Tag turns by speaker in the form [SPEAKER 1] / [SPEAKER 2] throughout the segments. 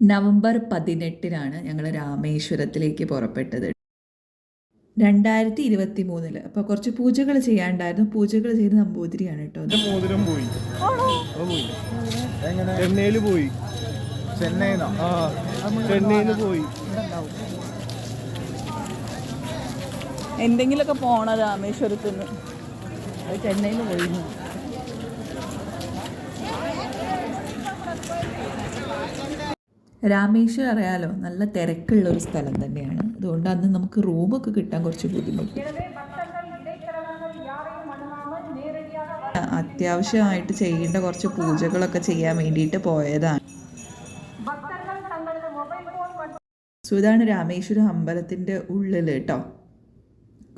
[SPEAKER 1] November 18-നാണ് ഞങ്ങൾ രാമേശ്വരത്തിലേക്ക് പുറപ്പെട്ടത്. 2023 അപ്പോൾ കുറച്ച് പൂജകൾ ചെയ്യാണ്ടായിരുന്നു. പൂജകൾ ചെയ്ത് നമ്പൂതിരിയാണ് കേട്ടോ.
[SPEAKER 2] മോതിരം പോയി, ചെന്നൈയിൽ പോയി, ചെന്നൈയിൽ പോയി.
[SPEAKER 3] എന്തെങ്കിലുമൊക്കെ പോണം രാമേശ്വരത്ത് നിന്ന്. അത് ചെന്നൈയിൽ പോയി.
[SPEAKER 1] രാമേശ്വരം അറിയാലോ, നല്ല തിരക്കുള്ള ഒരു സ്ഥലം തന്നെയാണ്. അതുകൊണ്ട് അന്ന് നമുക്ക് റൂമൊക്കെ കിട്ടാൻ കുറച്ച് ബുദ്ധിമുട്ട്. അത്യാവശ്യമായിട്ട് ചെയ്യേണ്ട കുറച്ച് പൂജകളൊക്കെ ചെയ്യാൻ വേണ്ടിയിട്ട് പോയതാണ്. സോ ഇതാണ് രാമേശ്വരം അമ്പലത്തിൻ്റെ ഉള്ളിൽ കേട്ടോ.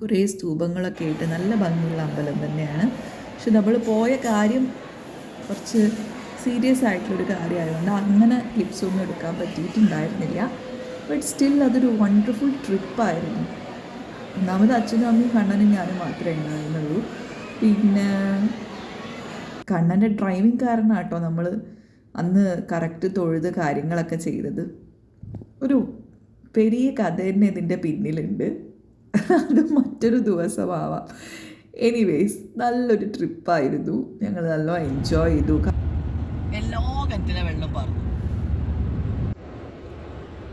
[SPEAKER 1] കുറേ സ്തൂപങ്ങളൊക്കെ ആയിട്ട് നല്ല ഭംഗിയുള്ള അമ്പലം തന്നെയാണ്. പക്ഷെ നമ്മൾ പോയ കാര്യം കുറച്ച് സീരിയസ് ആയിട്ടുള്ളൊരു കാര്യമായതുകൊണ്ട് അങ്ങനെ ക്ലിപ്സൊന്നും എടുക്കാൻ പറ്റിയിട്ടുണ്ടായിരുന്നില്ല. ബട്ട് സ്റ്റിൽ അതൊരു വണ്ടർഫുൾ ട്രിപ്പായിരുന്നു. ഒന്നാമത് അച്ഛനും അമ്മയും കണ്ണനും ഞാനും മാത്രമേ ഉണ്ടായിരുന്നുള്ളൂ. പിന്നെ കണ്ണൻ്റെ ഡ്രൈവിംഗ് കാരണം കേട്ടോ നമ്മൾ അന്ന് കറക്റ്റ് തൊഴുത് കാര്യങ്ങളൊക്കെ ചെയ്തത്. ഒരു പെരിയ കഥ തന്നെ ഇതിൻ്റെ പിന്നിലുണ്ട്. അത് മറ്റൊരു ദിവസമാവാം. എനിവേസ് നല്ലൊരു ട്രിപ്പായിരുന്നു. ഞങ്ങൾ നല്ല എൻജോയ് ചെയ്തു.
[SPEAKER 3] എല്ലാ കിണറ്റിലെ വെള്ളം പറഞ്ഞു.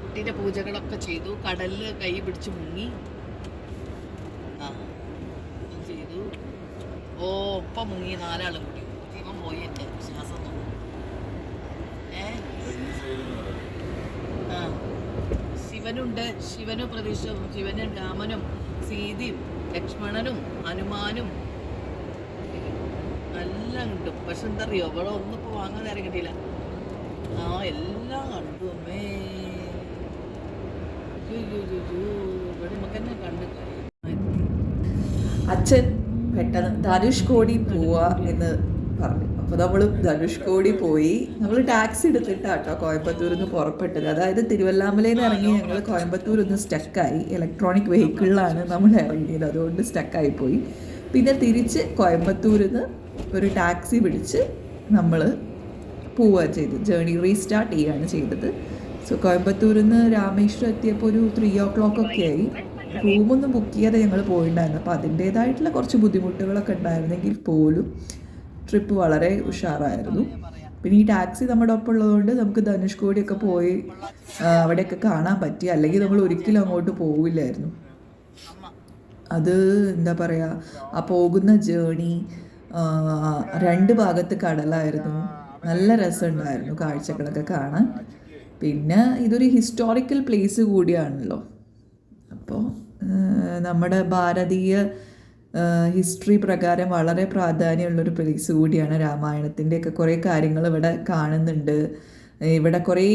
[SPEAKER 3] കുട്ടീൻ്റെ പൂജകളൊക്കെ ചെയ്തു. കടലിൽ കൈ പിടിച്ച് മുങ്ങി ചെയ്തു. ഒപ്പം മുങ്ങി 4 ആളും കൂടി. ജീവൻ പോയി. എൻ്റെ ശ്വാസം നോക്കും. ശിവനുണ്ട്. ശിവനും പ്രതീക്ഷയും, ശിവനും രാമനും സീതയും ലക്ഷ്മണനും ഹനുമാനും എല്ലാം കിട്ടും. പക്ഷെ എന്താ അറിയോ, ഇവിടെ ഒന്നും ഇപ്പോൾ വാങ്ങാൻ നേരം കിട്ടിയില്ല. എല്ലാം കണ്ടു. അമ്മേ ഇവിടെ നമുക്ക് തന്നെ കണ്ടു.
[SPEAKER 1] അച്ഛൻ പെട്ടെന്ന് ധനുഷ്കോടി പോവാ എന്ന് പറഞ്ഞു. അപ്പോൾ നമ്മൾ ധനുഷ്കോടി പോയി. നമ്മൾ ടാക്സി എടുത്തിട്ടാട്ടോ കോയമ്പത്തൂരിൽ നിന്ന് പുറപ്പെട്ടത്. അതായത് തിരുവല്ലാമലയിൽ നിന്ന് ഇറങ്ങി ഞങ്ങൾ കോയമ്പത്തൂർ ഒന്ന് സ്റ്റക്കായി. ഇലക്ട്രോണിക് വെഹിക്കിളിലാണ് നമ്മൾ ഇറങ്ങിയത്, അതുകൊണ്ട് സ്റ്റക്കായി പോയി. പിന്നെ തിരിച്ച് കോയമ്പത്തൂരിൽ നിന്ന് ഒരു ടാക്സി പിടിച്ച് നമ്മൾ പോവുകയാണ് ചെയ്തത്. ജേണി റീസ്റ്റാർട്ട് ചെയ്യുകയാണ് ചെയ്തത്. സോ കോയമ്പത്തൂരിൽ നിന്ന് രാമേശ്വരം എത്തിയപ്പോൾ ഒരു 3 o'clock ഒക്കെ ആയി. റൂമൊന്നും ബുക്ക് ചെയ്യാതെ ഞങ്ങൾ പോയിട്ടുണ്ടായിരുന്നു. അപ്പോൾ അതിൻ്റേതായിട്ടുള്ള കുറച്ച് ബുദ്ധിമുട്ടുകളൊക്കെ ഉണ്ടായിരുന്നെങ്കിൽ പോലും ട്രിപ്പ് വളരെ ഉഷാറായിരുന്നു. പിന്നെ ഈ ടാക്സി നമ്മുടെ ഒപ്പം ഉള്ളതുകൊണ്ട് നമുക്ക് ധനുഷ്കോടിയൊക്കെ പോയി അവിടെയൊക്കെ കാണാൻ പറ്റി. അല്ലെങ്കിൽ നമ്മൾ ഒരിക്കലും അങ്ങോട്ട് പോവില്ലായിരുന്നു. അത് എന്താ പറയുക, ആ പോകുന്ന ജേണി 2 ഭാഗത്ത് കടലായിരുന്നു. നല്ല രസമുണ്ടായിരുന്നു കാഴ്ചകളൊക്കെ കാണാൻ. പിന്നെ ഇതൊരു ഹിസ്റ്റോറിക്കൽ പ്ലേസ് കൂടിയാണല്ലോ. അപ്പോൾ നമ്മുടെ ഭാരതീയ ഹിസ്റ്ററി പ്രകാരം വളരെ പ്രാധാന്യമുള്ളൊരു പ്ലേസ് കൂടിയാണ്. രാമായണത്തിൻ്റെയൊക്കെ കുറേ കാര്യങ്ങൾ ഇവിടെ കാണുന്നുണ്ട്. ഇവിടെ കുറേ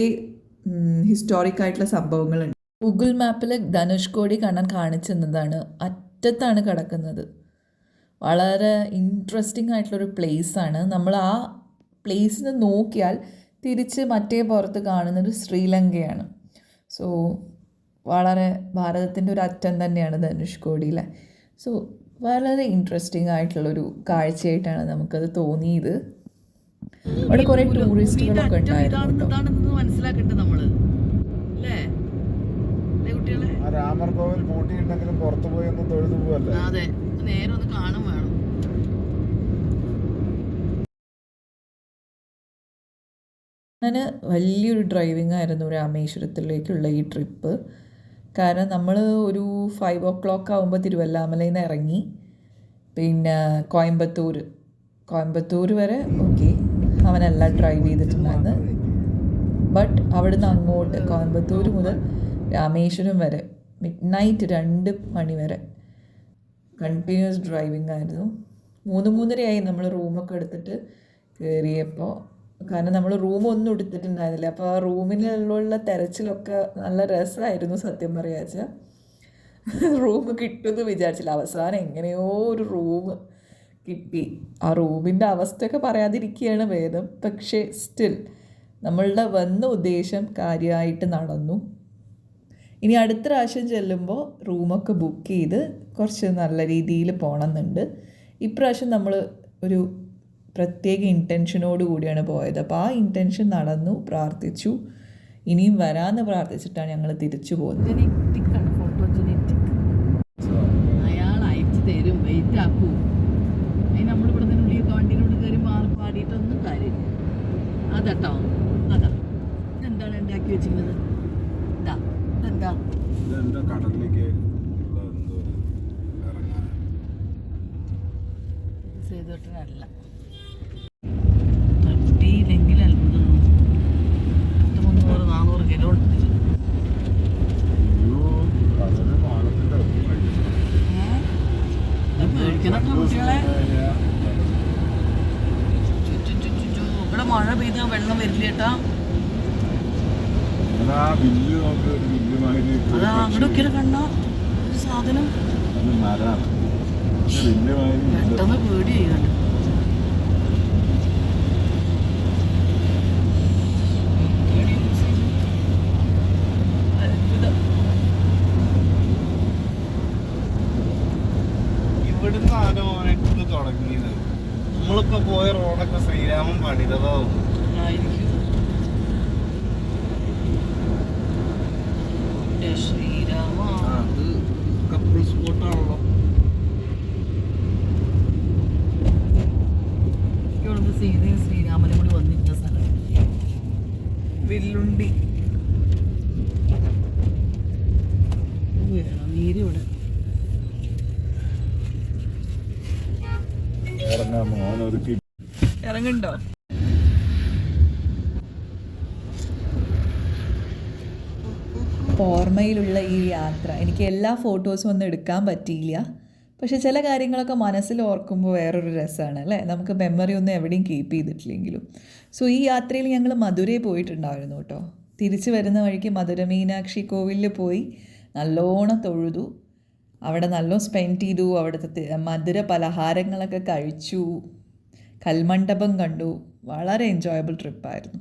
[SPEAKER 1] ഹിസ്റ്റോറിക്കായിട്ടുള്ള സംഭവങ്ങളുണ്ട്. ഗൂഗിൾ മാപ്പിൽ ധനുഷ്കോടി കാണാൻ കാണിച്ചെന്നതാണ്. അറ്റത്താണ് കിടക്കുന്നത്. വളരെ ഇൻട്രസ്റ്റിംഗ് ആയിട്ടുള്ളൊരു പ്ലേസാണ്. നമ്മൾ ആ പ്ലേസിൽ നിന്ന് നോക്കിയാൽ തിരിച്ച് മറ്റേ പുറത്ത് കാണുന്നത് ശ്രീലങ്കയാണ്. സോ വളരെ ഭാരതത്തിൻ്റെ ഒരു അറ്റം തന്നെയാണ് ധനുഷ്കോടിയിലെ. സോ വളരെ ഇൻട്രസ്റ്റിംഗ് ആയിട്ടുള്ളൊരു കാഴ്ചയായിട്ടാണ് നമുക്കത് തോന്നിയത്. അവിടെ കുറേ ടൂറിസ്റ്റുകളൊക്കെ ഉണ്ടായിരുന്നു.
[SPEAKER 3] മനസ്സിലാക്കട്ടെ നമ്മള്
[SPEAKER 2] രാമർകോവിൽ പൂട്ടിയിട്ടുണ്ടെങ്കിലും പുറത്തു പോയി ഒന്ന് തൊഴുതു പോവല്ലേ.
[SPEAKER 3] അതെ, നേരെ ഒന്ന് കാണും വേണം.
[SPEAKER 1] അങ്ങനെ വലിയൊരു ഡ്രൈവിംഗ് ആയിരുന്നു രാമേശ്വരത്തിലേക്കുള്ള ഈ ട്രിപ്പ്. കാരണം നമ്മൾ ഒരു 5 o'clock ആകുമ്പോൾ തിരുവല്ലാമലയിൽ നിന്ന് ഇറങ്ങി. പിന്നെ കോയമ്പത്തൂർ വരെ ഓക്കെ, അവനെല്ലാം ഡ്രൈവ് ചെയ്തിട്ടുണ്ടായിരുന്നു. ബട്ട് അവിടുന്ന് അങ്ങോട്ട് കോയമ്പത്തൂർ മുതൽ രാമേശ്വരം വരെ മിഡ്നൈറ്റ് 2 മണി വരെ കണ്ടിന്യൂസ് ഡ്രൈവിംഗ് ആയിരുന്നു. 3-3:30 നമ്മൾ റൂമൊക്കെ എടുത്തിട്ട് കയറിയപ്പോൾ. കാരണം നമ്മൾ റൂമൊന്നും എടുത്തിട്ടുണ്ടായിരുന്നില്ല. അപ്പോൾ ആ റൂമിലുള്ള തെരച്ചിലൊക്കെ നല്ല രസമായിരുന്നു സത്യം പറയാച്ചാൽ. റൂം കിട്ടുമെന്ന് വിചാരിച്ചില്ല. അവസാനം എങ്ങനെയോ ഒരു റൂം കിട്ടി. ആ റൂമിൻ്റെ അവസ്ഥയൊക്കെ പറയാതിരിക്കുകയാണ് ഭേദം. പക്ഷേ സ്റ്റിൽ നമ്മളുടെ വന്ന ഉദ്ദേശം കാര്യമായിട്ട് നടന്നു. ഇനി അടുത്ത പ്രാവശ്യം ചെല്ലുമ്പോൾ റൂമൊക്കെ ബുക്ക് ചെയ്ത് കുറച്ച് നല്ല രീതിയിൽ പോകണമെന്നുണ്ട്. ഇപ്രാവശ്യം നമ്മൾ ഒരു പ്രത്യേക ഇൻറ്റൻഷനോട് കൂടിയാണ് പോയത്. അപ്പോൾ ആ ഇൻറ്റൻഷൻ നടന്നു, പ്രാർത്ഥിച്ചു. ഇനിയും വരാമെന്ന് പ്രാർത്ഥിച്ചിട്ടാണ് ഞങ്ങൾ തിരിച്ചു പോകുന്നത്.
[SPEAKER 3] ജനറ്റിക്കാണ്, ഫോട്ടോജനറ്റിക്. അയാൾ അയച്ചു തരും, വെയിറ്റ് ആക്കൂ. അതിന് നമ്മൾ ഇവിടെ നിന്ന് ഉള്ളിയൊക്കെ വണ്ടിയിലൂടെ കയറി പാടിയിട്ടൊന്നും കാര്യമില്ല. അതട്ടോ, അതാ ഇതെന്താണ് ഉണ്ടാക്കി വെച്ചിരുന്നത്? ഇതാ ഇതെന്താ?
[SPEAKER 2] ഇതെന്താ കടലിലേക്ക് ഉള്ള എന്തോ ഒരു ഇറങ്ങാൻ.
[SPEAKER 3] സേതുട്ടനല്ല, തട്ടിയില്ലെങ്കിൽ അത്ഭുതം. 300-400 കിലോ ഉണ്ട്.
[SPEAKER 2] അയ്യോ, കടല് പാലത്തിന്റെ
[SPEAKER 3] പേടിക്കണം കുട്ടികളെ. ഇവിടെ മഴ പെയ്താൽ വെള്ളം വരില്ല ചേട്ടാ.
[SPEAKER 2] ആ വില്ല് നോക്ക്, ഒരു വില്ല് മാതിരി
[SPEAKER 3] അതാ അവിടെ ഒക്കെ കണ്ണോ ഒരു സാധനം.
[SPEAKER 2] അത് മരാണ്, വില്ല് മാതിരി.
[SPEAKER 3] പെട്ടെന്ന് പേടി ചെയ്യണ്ട.
[SPEAKER 4] ഇവിടുന്ന് ആരോ ഓരോരുത്തർ തുടങ്ങിയത്. നമ്മളിപ്പോ പോയ റോഡൊക്കെ ശ്രീരാമൻ പണിതതോ.
[SPEAKER 3] ശ്രീരാമ,
[SPEAKER 4] അത് കപ്പിൾ സ്പോട്ടാണല്ലോ.
[SPEAKER 3] ഇവിടുന്ന് സീതയും ശ്രീരാമനും കൂടി വന്നിരുന്ന സ്ഥലം വെല്ലുണ്ടി. നീരിവിടെ
[SPEAKER 2] ഇറങ്ങാൻ മോനൊരുക്കി.
[SPEAKER 3] ഇറങ്ങണ്ടോ?
[SPEAKER 1] ഓർമ്മയിലുള്ള ഈ യാത്ര എനിക്ക് എല്ലാ ഫോട്ടോസും ഒന്നും എടുക്കാൻ പറ്റിയില്ല. പക്ഷെ ചില കാര്യങ്ങളൊക്കെ മനസ്സിൽ ഓർക്കുമ്പോൾ വേറൊരു രസമാണ് അല്ലേ, നമുക്ക് മെമ്മറി ഒന്നും എവിടെയും കീപ്പ് ചെയ്തിട്ടില്ലെങ്കിലും. സോ ഈ യാത്രയിൽ ഞങ്ങൾ മധുരയിൽ പോയിട്ടുണ്ടായിരുന്നു കേട്ടോ. തിരിച്ചു വരുന്ന വഴിക്ക് മധുര മീനാക്ഷി കോവിലിൽ പോയി നല്ലോണം തൊഴുതു, അവിടെ നല്ലോണം സ്പെൻഡ് ചെയ്തു, അവിടുത്തെ മധുര പലഹാരങ്ങളൊക്കെ കഴിച്ചു, കൽമണ്ഡപം കണ്ടു. വളരെ എൻജോയബിൾ ട്രിപ്പായിരുന്നു.